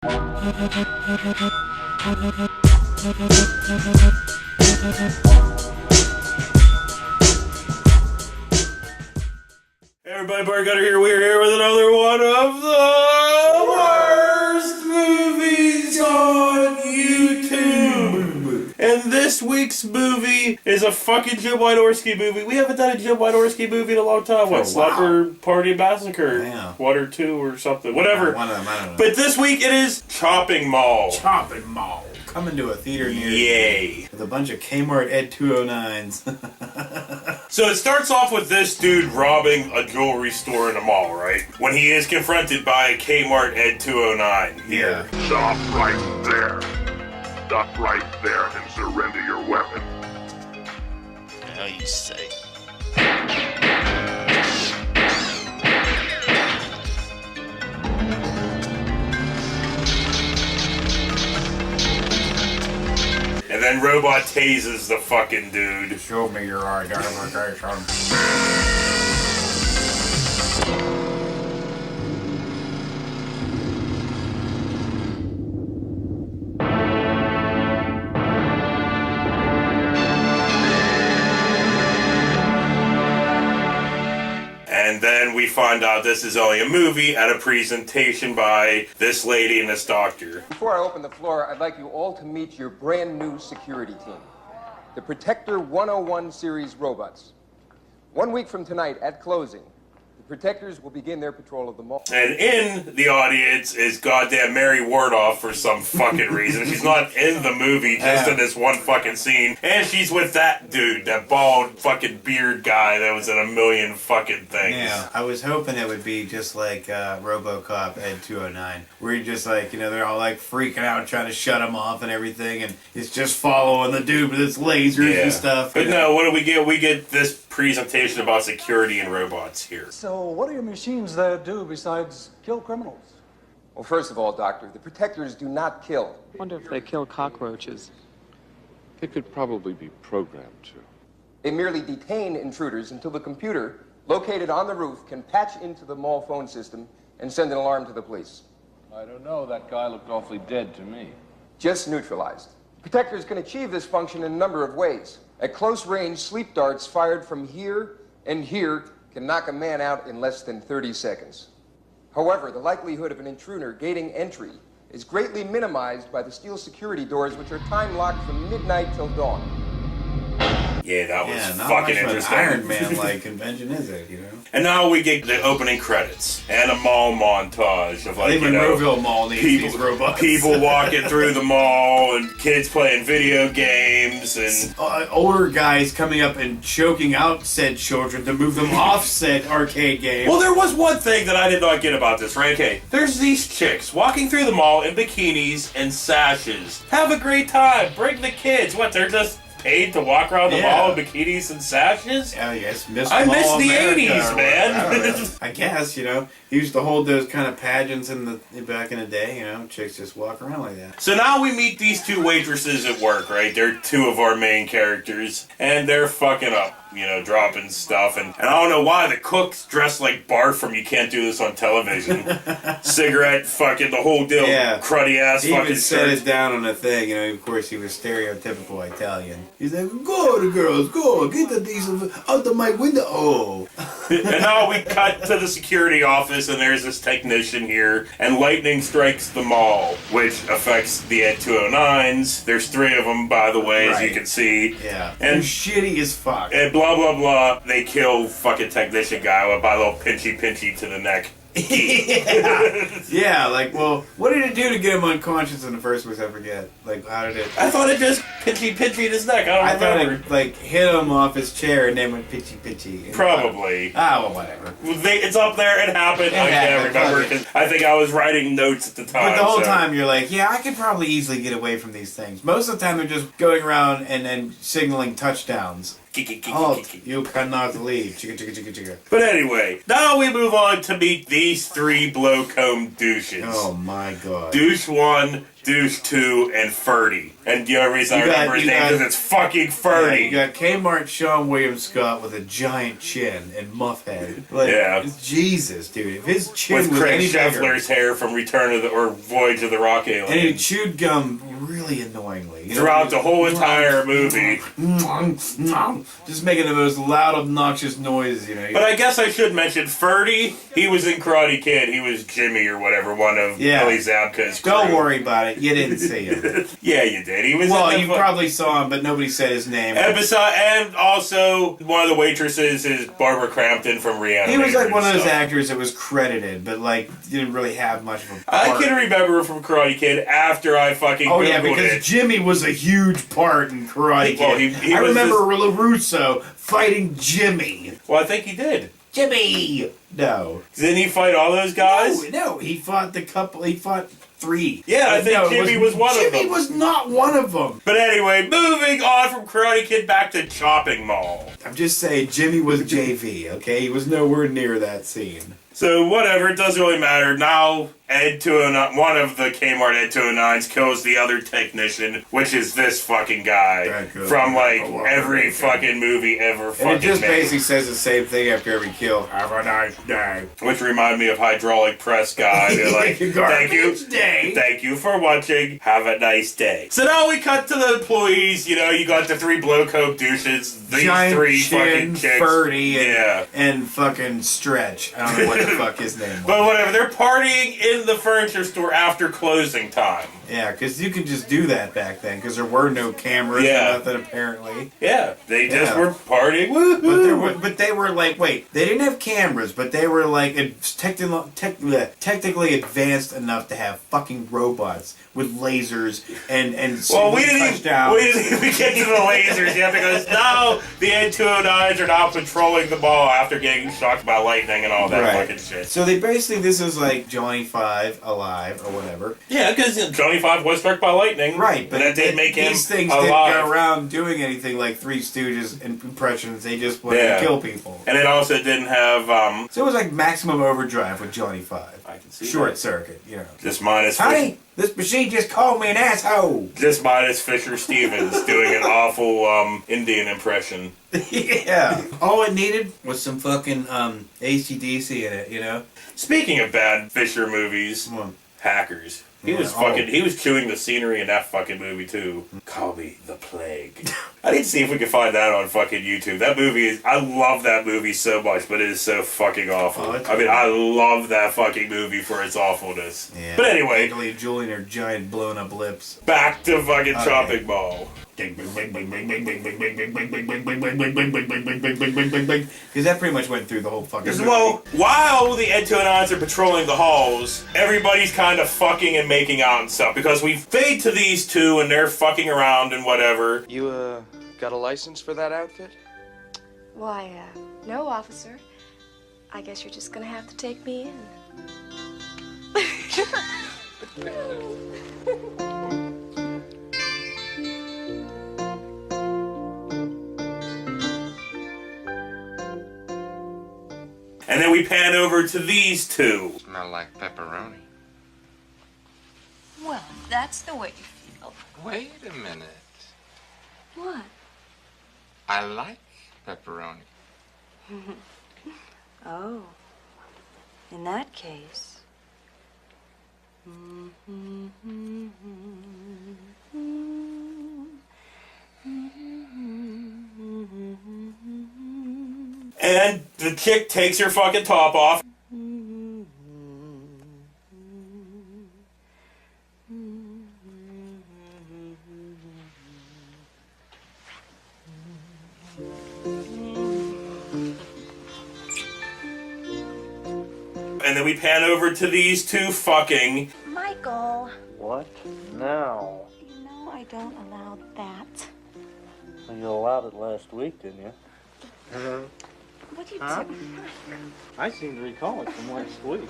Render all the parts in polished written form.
Hey everybody, Bart Gutter here. We're here with another one of the worst movies on YouTube. And this week's movie is a fucking Jim Wynorski movie. We haven't done a Jim Wynorski movie in a long time. What, Slumber Party Massacre? Yeah. 1 or 2 or something. Whatever. One of them, I don't know. But this week it is Chopping Mall. Chopping Mall. Coming to a theater near Yay. with a bunch of Kmart Ed 209s. So it starts off with this dude robbing a jewelry store in a mall, right? When he is confronted by a Kmart Ed 209 here. Yeah. Stop right there. Stop right there and surrender your weapon. Now you say. And then Robot tases the fucking dude. Show me your identification. And then we find out this is only a movie at a presentation by this lady and this doctor. Before I open the floor, I'd like you all to meet your brand new security team, the Protector 101 series robots. 1 week from tonight at closing, the Protectors will begin their patrol of the mall. And in the audience is goddamn Mary Wardoff for some fucking reason. She's not in the movie, just in this one fucking scene. And she's with that dude, that bald fucking beard guy that was in a million fucking things. Yeah, I was hoping it would be just like RoboCop Ed 209, where you just like, you know, they're all like freaking out trying to shut him off and everything, and it's just following the dude with his lasers and stuff. But no, what do we get? We get this presentation about security and robots here. So what do your machines there do besides kill criminals? Well, first of all, Doctor, the Protectors do not kill. I wonder if they kill cockroaches. They could probably be programmed to. They merely detain intruders until the computer, located on the roof, can patch into the mall phone system and send an alarm to the police. I don't know. That guy looked awfully dead to me. Just neutralized. Protectors can achieve this function in a number of ways. At close range, sleep darts fired from here and here can knock a man out in less than 30 seconds. However, the likelihood of an intruder gaining entry is greatly minimized by the steel security doors, which are time-locked from midnight till dawn. Yeah, that was Yeah, not fucking much of an interesting. Iron Man-like convention, is it, you know? And now we get the opening credits and a mall montage of, like, Even Monroeville Mall needs these robots. people walking through the mall and kids playing video games and Older guys coming up and choking out said children to move them off said arcade game. well, there was one thing that I did not get about this, right? Okay, there's these chicks walking through the mall in bikinis and sashes. Have a great time. Bring the kids. What, they're just paid to walk around the mall in bikinis and sashes? Oh, yes, Miss I Mall miss the America 80s, or man. I don't know. I guess, you know, he used to hold those kind of pageants back in the day, you know, chicks just walk around like that. So now we meet these two waitresses at work, right? They're two of our main characters, and they're fucking up, you know, dropping stuff. And I don't know why the cook's dressed like Bart from You Can't Do This on Television. Cigarette, fucking the whole deal, cruddy ass He fucking even set shirt. it down on a thing, you know, of course he was stereotypical Italian. He's like, go the girls, go, get the diesel out of my window. Oh. And now we cut to the security office, and there's this technician here, and lightning strikes the mall, which affects the Ed 209s. There's 3 of them, by the way, as you can see. Yeah. And shitty as fuck. And blah, blah, blah. They kill fucking technician guy by a little pinchy to the neck. Yeah, like, well, what did it do to get him unconscious in the first place? I forget. Like, how did it... I thought it just pinchy in his neck. I don't remember. Thought it, like, hit him off his chair and then went pitchy. Probably. Well, whatever. It's up there. It happened. I can't remember because I think I was writing notes at the time. But the whole time you're like, yeah, I could probably easily get away from these things. Most of the time they're just going around and signaling touchdowns. Halt! You cannot leave. Chicka, chicka, chicka, chicka. But anyway, now we move on to meet these three blow-comb douches. Oh my god. Douche 1, Douche 2, and Ferdy. And the only reason I remember his name is it's fucking Ferdy. Yeah, you got Kmart Sean William Scott with a giant chin and muff head. Like, Yeah. Jesus, dude. If his chin With was Craig any bigger, Scheffler's hair from Return of the or Voyage of the Rock Alien. and he chewed gum really annoyingly. You know, Throughout the whole entire movie. Just making the most loud, obnoxious noises, you know. But I guess I should mention Ferdy. He was in Karate Kid. He was Jimmy or whatever, one of Billy Zabka's crew. Don't worry about it. You didn't see him. Yeah, you did. He was. Well, in you probably saw him, but nobody said his name. episode, and also one of the waitresses is Barbara Crampton from Reanimator. He was like one of those stuff. actors that was credited, but like didn't really have much of a I part. can remember from Karate Kid after I fucking Oh yeah, Googled because it. Jimmy was a huge part in Karate Kid. Well, he I was remember LaRusso fighting Jimmy. Well, I think he did. Jimmy! No. Didn't he fight all those guys? No, he fought the couple, he fought 3. Yeah, I think Jimmy was one of them. Jimmy was not one of them. But anyway, moving on from Karate Kid back to Chopping Mall. I'm just saying, Jimmy was JV, okay? He was nowhere near that scene. So whatever, it doesn't really matter. Now Ed 209, one of the Kmart Ed 209s kills the other technician, which is this fucking guy from like every fucking movie ever fucking And it just made. basically says the same thing after every kill. Have a nice day. Which reminded me of Hydraulic Press Guy. They're like, thank you, day. thank you for watching. Have a nice day. So now we cut to the employees. You know, you got the 3 blow-coat douches, these Giant 3 chin, fucking chicks. Ferdy, and, Yeah. and fucking Stretch. I don't know what the fuck his name was. But whatever, they're partying in the furniture store after closing time. Yeah, because you could just do that back then, because there were no cameras Yeah. or nothing, apparently. Yeah, they just Yeah. were partying. Woo-hoo. But they were like, wait, they didn't have cameras, but they were like technically advanced enough to have fucking robots with lasers and Well, we didn't touchdowns. even get to the lasers yet because now the N209s are now patrolling the mall after getting shocked by lightning and all that Right. fucking shit. So they basically, this is like Johnny 5 alive or whatever. Yeah, because Johnny 5 was struck by lightning. Right, but that did make him these things alive. didn't go around doing anything like Three Stooges and impressions. They just wanted Yeah. to kill people. And it also didn't have, So it was like maximum overdrive with Johnny 5. I can see Short that. circuit, you know. Just minus Honey, this machine just called me an asshole. just minus Fisher Stevens doing an awful Indian impression. Yeah. All it needed was some fucking AC/DC in it, you know? Speaking of bad Fisher movies, Hackers. He was he was chewing the scenery in that fucking movie too. Call me the Plague. I need to see if we can find that on fucking YouTube. That movie is, I love that movie so much, but it is so fucking awful. Oh, it's I mean, cool. I love that fucking movie for its awfulness. Yeah. But anyway, Angelina Jolie and her giant blown up lips. back to fucking Okay. Chopping Mall. Because that pretty much went through the whole fucking movie. Well, while the N209s are patrolling the halls, everybody's kind of fucking and making out and stuff because we fade to these two and they're fucking around and whatever. You, got a license for that outfit? Why, no, officer. I guess you're just gonna have to take me in. And then we pan over to these two. Smell like pepperoni. Well, that's the way you feel. Wait a minute. What? I like pepperoni. Oh. In that case. And the chick takes her fucking top off. And then we pan over to these two fucking. Michael. What? Now? You know I don't allow that. Well, you allowed it last week, didn't you? What do you Huh? do? I seem to recall it from last week.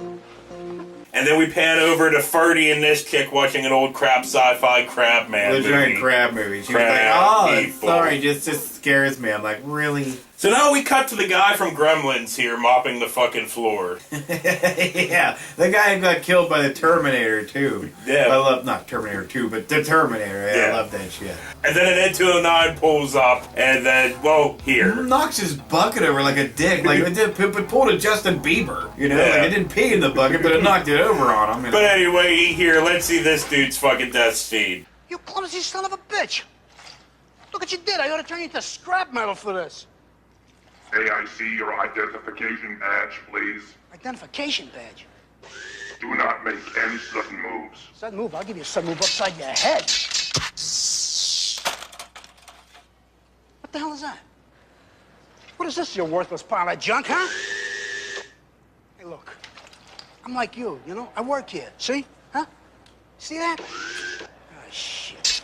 And then we pan over to Ferdy and this chick watching an old crap sci-fi crab man The movie. giant crab movie. She Crab was like, people. sorry, just scares me. I'm like, really? So now we cut to the guy from Gremlins here mopping the fucking floor. Yeah, the guy who got killed by the Terminator 2. Yeah. I love, not Terminator 2, but the Terminator. Yeah, Yeah. I love that shit. And then an Ed 209 pulls up, and then, well, here. Knocks his bucket over like a dick. Like, it pulled a Justin Bieber. You know, Yeah. like it didn't pee in the bucket, but it knocked it over on him. You know? But anyway, here, let's see this dude's fucking death scene. You clumsy son of a bitch! Look what you did. I ought to turn you into scrap metal for this. May I see your identification badge, please? Identification badge. Do not make any sudden moves. Sudden move. I'll give you a sudden move upside your head. What the hell is that? What is this, you worthless pile of junk, huh? Hey, look. I'm like you, you know? I work here. See? Huh? See that? Oh, shit.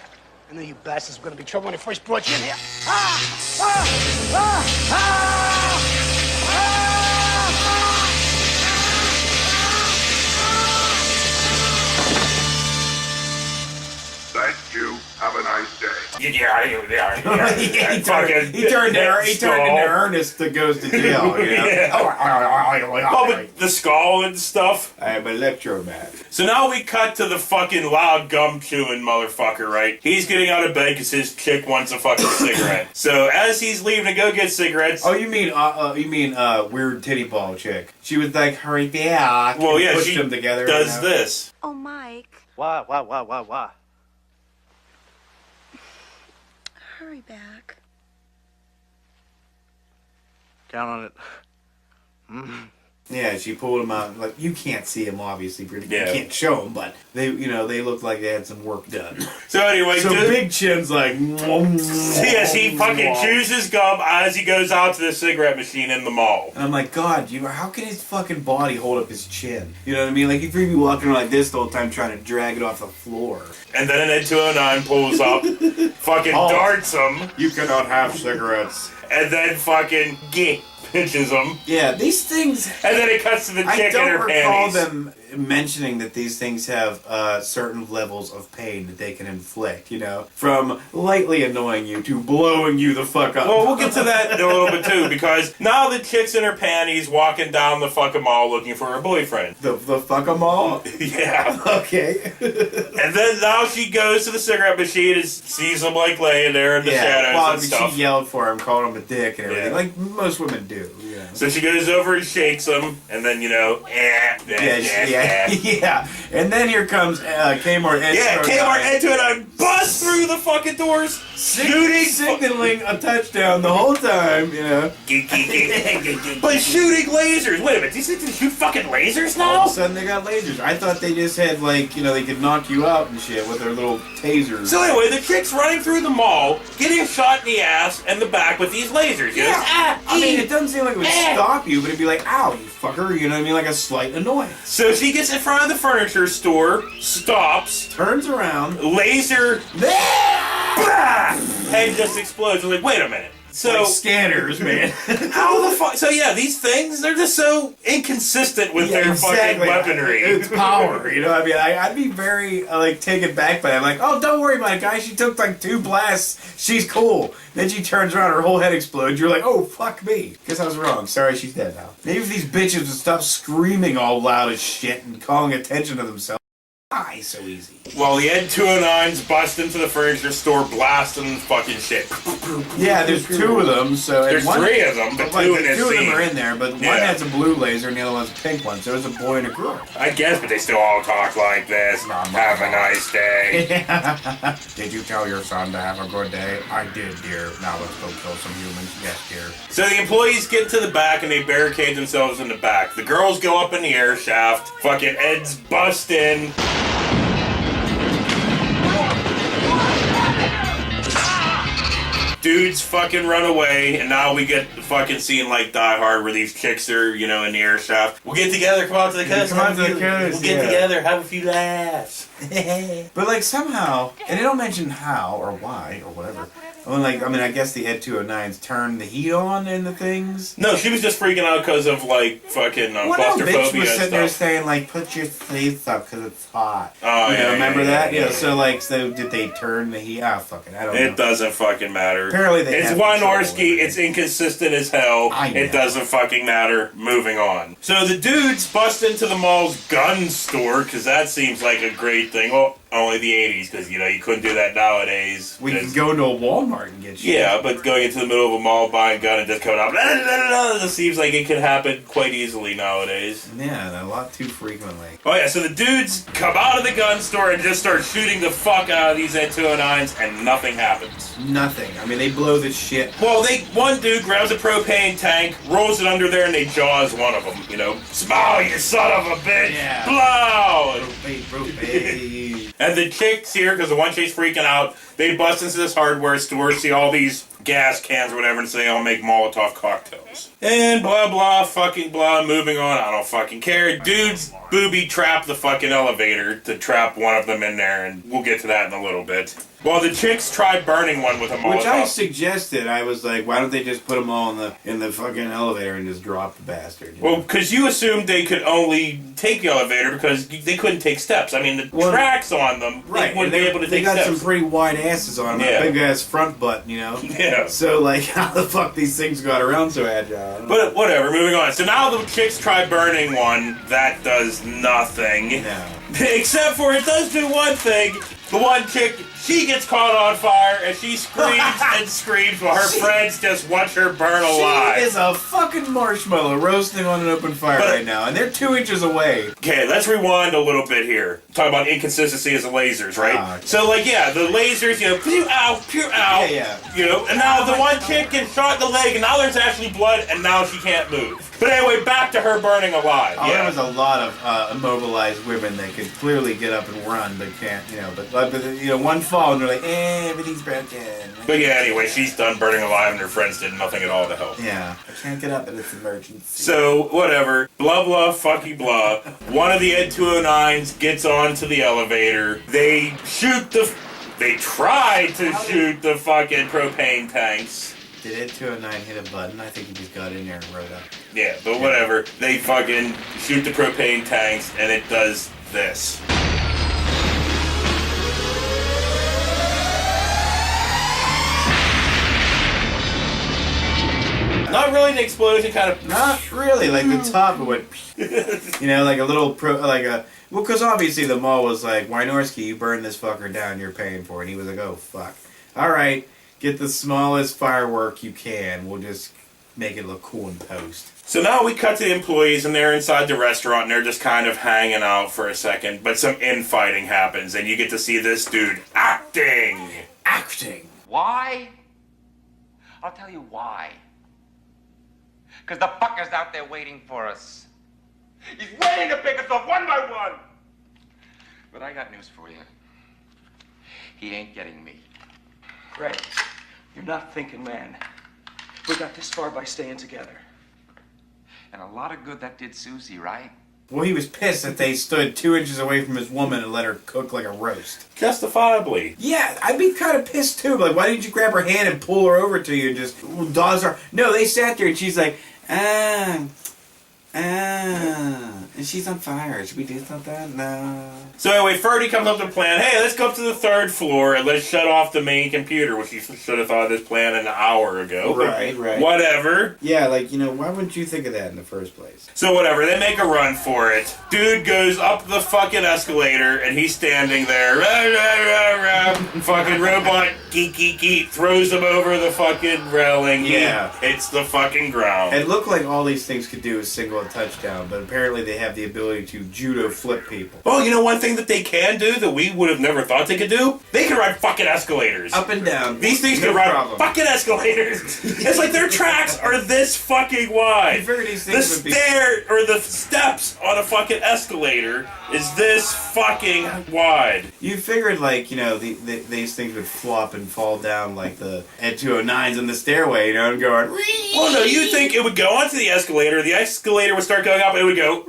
I knew you bastards were gonna be trouble when I first brought you in here. Thank you. Have a nice day. Yeah. he turned into Ernest that goes to jail. You know? Oh, but the skull and stuff. I am Electro-Man. So now we cut to the fucking loud gum chewing motherfucker, right? He's getting out of bed because his chick wants a fucking cigarette. So as he's leaving to go get cigarettes. Oh, you mean weird titty ball chick? She was like, hurry back. Well, yeah, pushed she them together. does you know? this. Oh, Mike. Why? Hurry back. Count on it. Yeah, she pulled him out. Like, you can't see him, obviously. You Yeah. can't show him, but they look like they had some work done. So anyway, So dude, Big Chin's like, yes, he fucking chews his gum as he goes out to the cigarette machine in the mall. and I'm like, God, how can his fucking body hold up his chin? You know what I mean? Like, if you'd be walking around like this the whole time trying to drag it off the floor. And then an Ed 209 pulls up, fucking darts him, You cannot have cigarettes. and then fucking pinches him. Yeah, these things. And then it cuts to the I chick in don't her recall panties. them mentioning that these things have certain levels of pain that they can inflict, you know? From lightly annoying you to blowing you the fuck up. Well, we'll get to that in a little bit too, because now the chick's in her panties walking down the fucking mall looking for her boyfriend. The fuck 'em all? Yeah. Okay. And then now she goes to the cigarette machine and sees him like laying there in the shadows well, and stuff. she yelled for him, called him a dick and everything, Yeah. like most women do. You know? So she goes over and shakes him, and then, Yeah. And then here comes Kmart Ed. Yeah, Kmart Ed 209 busts through the fucking doors, shooting, signaling a touchdown the whole time, you know. but shooting lasers. Wait a minute, these things can shoot fucking lasers All now? of a sudden they got lasers. I thought they just had, like, you know, they could knock you out and shit with their little tasers. So anyway, the chick's running through the mall, getting shot in the ass and the back with these lasers. You know? I mean, it doesn't seem like it would stop you, but it'd be like, ow, you fucker, you know what I mean? Like a slight annoyance. So she gets in front of the furniture store, stops, turns around, laser, bah! Head just explodes. I'm like, wait a minute. So like scanners, man. How the fuck? So yeah, these things, they're just so inconsistent with their fucking weaponry. It's power, you know. I mean, I'd be very like taken back by it. I'm like, oh, don't worry about it, guys. She took like 2 blasts. She's cool. Then she turns around, her whole head explodes. You're like, oh, fuck me. Guess I was wrong. Sorry, she's dead now. Maybe if these bitches would stop screaming all loud as shit and calling attention to themselves. Die so easy. Well, the Ed 209s bust into the furniture store, blasting fucking shit. Yeah, there's 2 of them. So there's 3 of them, but 2 in this 2 of them scene. are in there, but one has a blue laser and the other one's a pink one. So it's a boy and a girl. I guess, but they still all talk like this. Have a nice day. Did you tell your son to have a good day? I did, dear. Now let's go kill some humans. Yes, dear. So the employees get to the back and they barricade themselves in the back. The girls go up in the air shaft. Fucking Ed's bust in. Dudes fucking run away, and now we get the fucking scene like Die Hard where these chicks are, you know, in the air shaft. We'll get together, come out to the coast. Come out to the coast, We'll get together, have a few laughs. But like somehow, and they don't mention how or why or whatever, I guess the Ed 209s turned the heat on in the things. No, she was just freaking out because of, like, fucking claustrophobia bitch was and sitting there stuff. saying, like, put your sleeves up because it's hot. Oh, yeah. Remember that? Yeah. So did they turn the heat? Ah, fuck it. I don't know. It doesn't fucking matter. Apparently they It's have control over Wynorski. it. It's inconsistent as hell. I know. It doesn't fucking matter. Moving on. So the dudes bust into the mall's gun store because that seems like a great thing. Well, only the 80s because, you couldn't do that nowadays. We can go into a Walmart and get shit. Yeah, but going into the middle of a mall, buying a gun, and just coming out, it seems like it could happen quite easily nowadays. Yeah, a lot too frequently. Oh yeah, so the dudes come out of the gun store and just start shooting the fuck out of these Ed-209s, and nothing happens. Nothing. I mean, they blow the shit. Well, one dude grabs a propane tank, rolls it under there, and they jaws one of them, Smile, you son of a bitch! Yeah. Blow! Propane. And the chicks here, because the one chick's freaking out, they bust into this hardware store, see all these gas cans or whatever, and say, I'll make Molotov cocktails. And blah, blah, fucking blah, moving on, I don't fucking care. Dudes booby trap the fucking elevator to trap one of them in there, and we'll get to that in a little bit. Well, the chicks tried burning one with a Molotov. Which I suggested. I was like, why don't they just put them all in the fucking elevator and just drop the bastard? Well, because you assumed they could only take the elevator because they couldn't take steps. I mean, the tracks on them, right, they wouldn't be able to take steps. They got some pretty wide asses on them, Yeah. a big ass front butt, Yeah. So, like, how the fuck these things got around so agile? But whatever, moving on. So now the chicks try burning one. That does nothing. No. Except for it does do one thing. The one chick, she gets caught on fire and she screams and screams while her friends just watch her burn alive. She is a fucking marshmallow roasting on an open fire right now, and they're 2 inches away. Okay, let's rewind a little bit here. Talk about inconsistency as the lasers, right? Okay. So, like, yeah, the lasers, pew out, pew out. Yeah. And now the one chick gets shot in the leg, and now there's actually blood, and now she can't move. But anyway, back to her burning alive. Oh, there was a lot of immobilized women that could clearly get up and run, but can't, but one fall and they're like, everything's broken. But yeah, anyway, she's done burning alive and her friends did nothing at all to help. Yeah, I can't get up and it's emergency. So, whatever. Blah, blah, fucky blah. One of the Ed-209s gets onto the elevator. They try to shoot the fucking propane tanks. Did Ed 209 hit a button? I think he just got in there and wrote up. Yeah, but whatever. They fucking shoot the propane tanks and it does this. Not really an explosion, kind of. Not really, like the top of it. Like a little well, because obviously the mall was like, Wynorski, you burn this fucker down, you're paying for it. And he was like, oh, fuck. All right, get the smallest firework you can. We'll just make it look cool in post. So now we cut to the employees, and they're inside the restaurant, and they're just kind of hanging out for a second. But some infighting happens, and you get to see this dude acting. Acting. Why? I'll tell you why. Because the fucker's out there waiting for us. He's waiting to pick us off one by one. But I got news for you. He ain't getting me. Greg, you're not thinking, man. We got this far by staying together. And a lot of good that did Susie, right? Well, he was pissed that they stood 2 inches away from his woman and let her cook like a roast. Justifiably. Yeah, I'd be kind of pissed too. Like, why didn't you grab her hand and pull her over to you and just dodge her? No, they sat there and she's like, and she's on fire. Should we do something? No. So anyway, Ferdy comes up with a plan. Hey, let's go up to the 3rd floor and let's shut off the main computer, which you should have thought of this plan an hour ago. Right. Whatever. Yeah, why wouldn't you think of that in the first place? So whatever, they make a run for it. Dude goes up the fucking escalator and he's standing there. Fucking robot, geek, throws him over the fucking railing. Yeah. Hits the fucking ground. It looked like all these things could do is single a touchdown, but apparently they have the ability to judo flip people. Well, you know one thing that they can do that we would have never thought they could do? They can ride fucking escalators. Up and down. These things can ride fucking escalators. It's like their tracks are this fucking wide. These The stair or the steps on a fucking escalator is this fucking wide. You figured, like, you know, these things would flop and fall down like the Ed 209s in the stairway, you know, and going. Well, no, you'd think it would go onto the escalator would start going up, and it would go.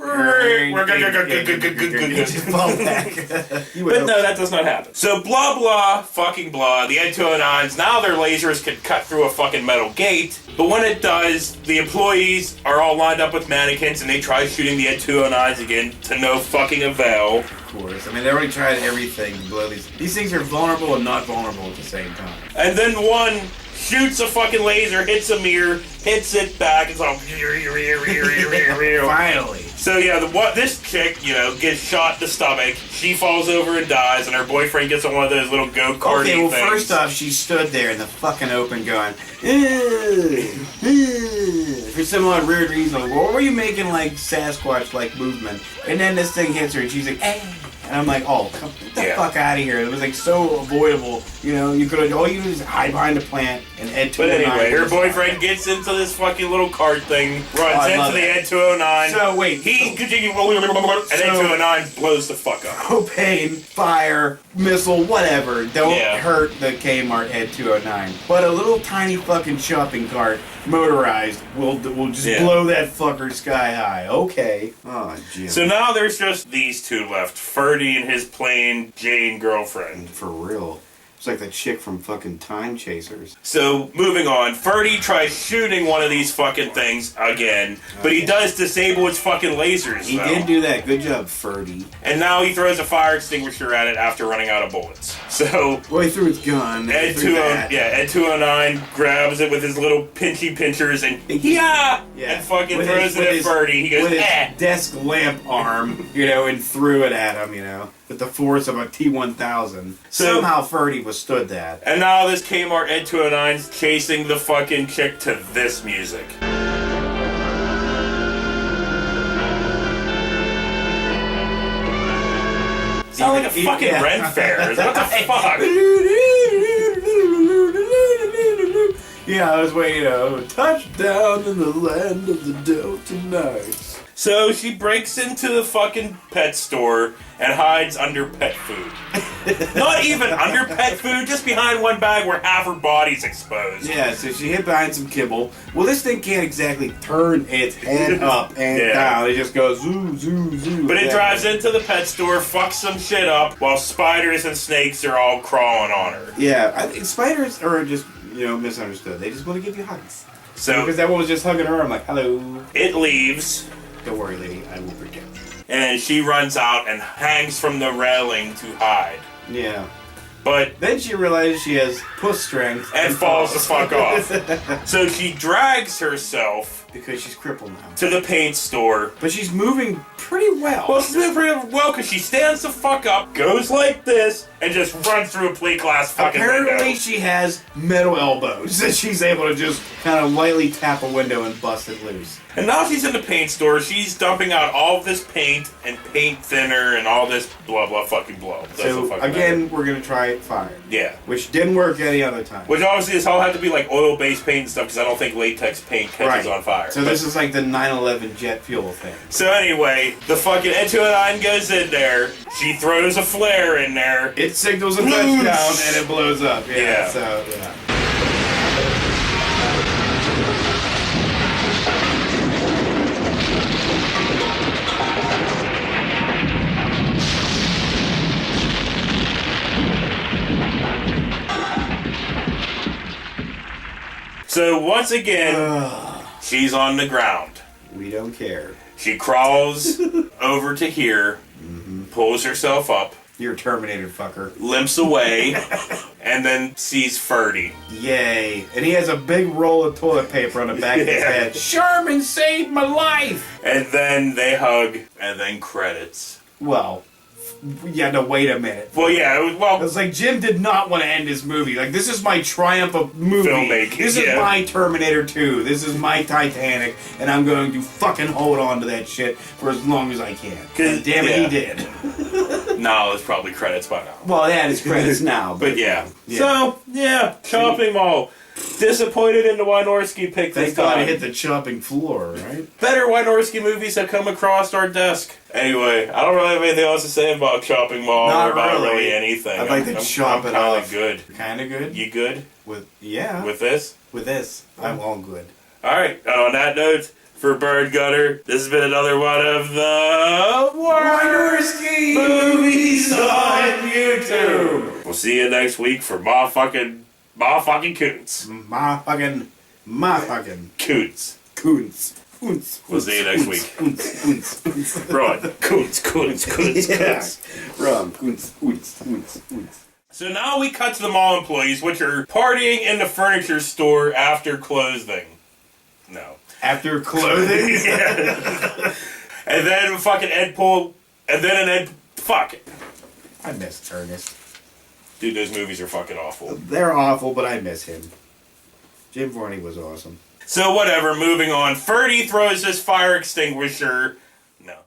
Just fall back. But no, that does not happen. So blah blah fucking blah. The Ed 209s, now their lasers can cut through a fucking metal gate. But when it does, the employees are all lined up with mannequins, and they try shooting the Ed 209s again to no fucking avail. Of course. I mean, they already tried everything to blow these. These things are vulnerable and not vulnerable at the same time. And then one shoots a fucking laser, hits a mirror, hits it back, it's all. Finally. So yeah, this chick, you know, gets shot in the stomach. She falls over and dies, and her boyfriend gets on one of those little go-karty Okay, well, things. first off, she stood there in the fucking open going, for some odd weird reason. Like, what were you making, like, Sasquatch-like movement? And then this thing hits her, and she's like, eh. And I'm like, oh, get the fuck out of here. It was, like, so avoidable. You know, you could have, all you do is hide behind a plant and Ed 209. But anyway, her boyfriend gets into this fucking little cart thing, runs into the Ed 209. So, wait. He continues, and Ed 209 blows the fuck up. Propane, fire, missile, whatever. Don't hurt the Kmart Ed 209. But a little tiny fucking shopping cart, motorized, will just blow that fucker sky high. Okay. Oh, Jim. So now there's just these two left. Ferdy and his plain Jane girlfriend. For real. It's like the chick from fucking Time Chasers. So, moving on. Ferdy tries shooting one of these fucking things again, but he does disable its fucking lasers, He did do that. Good job, Ferdy. And now he throws a fire extinguisher at it after running out of bullets. So... Well, he threw his gun. Ed 209 grabs it with his little pinchy pinchers and and fucking throws it at Ferdy. He goes, with his desk lamp arm, you know, and threw it at him, you know, with the force of a T-1000. Somehow Ferdy withstood that. And now this Kmart Ed 209's chasing the fucking chick to this music. Sound like a fucking Ren Fair. What the fuck? Yeah, I was waiting, you know, touchdown in the land of the Delta Knights. So she breaks into the fucking pet store and hides under pet food. Not even under pet food, just behind one bag where half her body's exposed. Yeah, so she hid behind some kibble. Well, this thing can't exactly turn its head up and down. It just goes zoo, zoo, zoo. But it drives into the pet store, fucks some shit up, while spiders and snakes are all crawling on her. Yeah, I think spiders are just, you know, misunderstood. They just want to give you hugs. So because that one was just hugging her, I'm like, hello. It leaves. Don't worry, lady, I will protect you. And she runs out and hangs from the railing to hide. Yeah. But then she realizes she has puss strength and falls the fuck off. So she drags herself because she's crippled now to the paint store. But she's moving pretty well. Well, she's moving pretty well because she stands the fuck up, goes like this, and just runs through a plate glass fucking Apparently window. she has metal elbows that she's able to just kind of lightly tap a window and bust it loose. And now she's in the paint store. She's dumping out all of this paint and paint thinner and all this blah blah fucking blah. So again, we're gonna try fire. Yeah. Which didn't work any other time. Which obviously this all had to be like oil-based paint and stuff because I don't think latex paint catches on fire. So this is like the 9/11 jet fuel thing. So anyway, the fucking Ed 209 goes in there. She throws a flare in there. It signals a touchdown and it blows up. Yeah. So yeah. So once again, she's on the ground. We don't care. She crawls over to here, pulls herself up. You're a Terminator fucker. Limps away, and then sees Ferdy. Yay. And he has a big roll of toilet paper on the back of his head. Sherman saved my life! And then they hug, and then credits. Well, yeah, no, wait a minute. Well, yeah, it was like Jim did not want to end his movie. Like, this is my triumph of movie. Filmmaking, This is my Terminator 2. This is my Titanic, and I'm going to fucking hold on to that shit for as long as I can. And damn it, he did. No, it's probably credits by now. Well, yeah, it's credits now. But yeah. So, yeah, Chopping Mall. Disappointed in the Wynorski pick this Thank God time. I hit the chopping floor, right? Better Wynorski movies have come across our desk. Anyway, I don't really have anything else to say about Chopping Mall Not or about really. really anything. I'd like to chop it I'm off. good. Kind of good? You good? With With this? With this. I'm all good. Alright, on that note, for Bird Gutter, this has been another one of the Wynorski movies on YouTube. We'll see you next week for Ma fucking Coons. Ma fucking Coons. Coons. We'll see you next week. Ron, Coons. Yeah. Ron, Coons. So now we cut to the mall employees, which are partying in the furniture store after closing. No. After clothing? Yeah. And then fucking Ed pull, and then an Ed, fuck it. I miss Ernest. Dude, those movies are fucking awful. They're awful, but I miss him. Jim Varney was awesome. So whatever, moving on. Ferdy throws his fire extinguisher. No.